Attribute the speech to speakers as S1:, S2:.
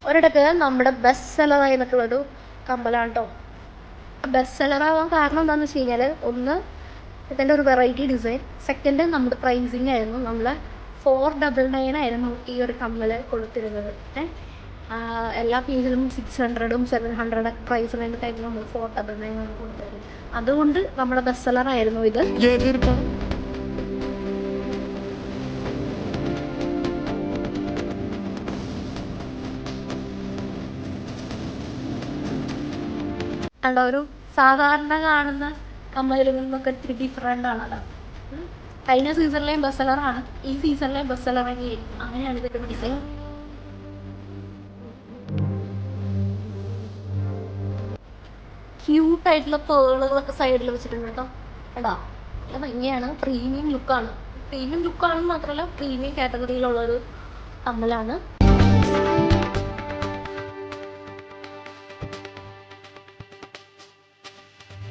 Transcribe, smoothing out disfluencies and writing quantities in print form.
S1: ഒരിടക്ക് നമ്മുടെ ബെസ്റ്റ് സെല്ലറായി നിൽക്കുന്നൊരു കമ്മലാണ് കേട്ടോ. ബെസ്റ്റ് സെല്ലറാവാൻ കാരണം എന്താണെന്ന് വെച്ച് കഴിഞ്ഞാൽ, ഒന്ന് ഇതിൻ്റെ ഒരു വെറൈറ്റി ഡിസൈൻ, സെക്കൻഡ് നമ്മുടെ പ്രൈസിങ് ആയിരുന്നു. നമ്മൾ 499 ആയിരുന്നു ഈ ഒരു കമ്മൽ കൊടുത്തിരുന്നത്. എല്ലാ പീസിലും 600 700 പ്രൈസ് റേഞ്ചിട്ടായിരുന്നു നമ്മൾ 499 കൊടുത്തത്. അതുകൊണ്ട് നമ്മുടെ ബെസ്റ്റ് സെല്ലറായിരുന്നു ഇത്. അല്ല, ഒരു സാധാരണ കാണുന്ന കമ്മലിൽ നിന്നൊക്കെ ഇത്തിരി ഡിഫറെൻ്റ് ആണല്ലോ. കഴിഞ്ഞ സീസണിലെയും ബെസ്റ്റ് സെല്ലറാണ്, ഈ സീസണിലെയും ബെസ്റ്റ് സെല്ലർ തന്നെയായിരിക്കും. അങ്ങനെയാണ് ഇതിൻ്റെ ഡിസൈൻ. ക്യൂട്ടായിട്ടുള്ള പേളുകളൊക്കെ സൈഡിൽ വെച്ചിട്ടുണ്ട് കേട്ടോ. കേട്ടോ, അത് ഭംഗിയാണ്. പ്രീമിയം ലുക്കാണ്. പ്രീമിയം ലുക്കാണെന്ന് മാത്രമല്ല, പ്രീമിയം കാറ്റഗറിയിലുള്ളൊരു കമ്മലാണ്.